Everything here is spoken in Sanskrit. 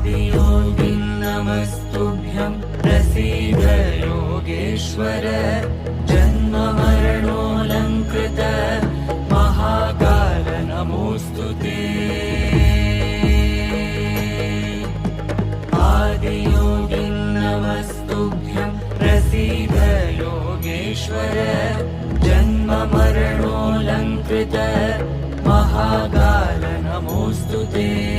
आदियोगिं नमस्तुभ्यं प्रसीद योगेश्वर जन्म मरणोऽलङ्कृत महाकाल नमोऽस्तु ते आदियोगिं नमस्तुभ्यं प्रसीद योगेश्वर जन्म मरणोऽलङ्कृत महाकाल नमोऽस्तु ते।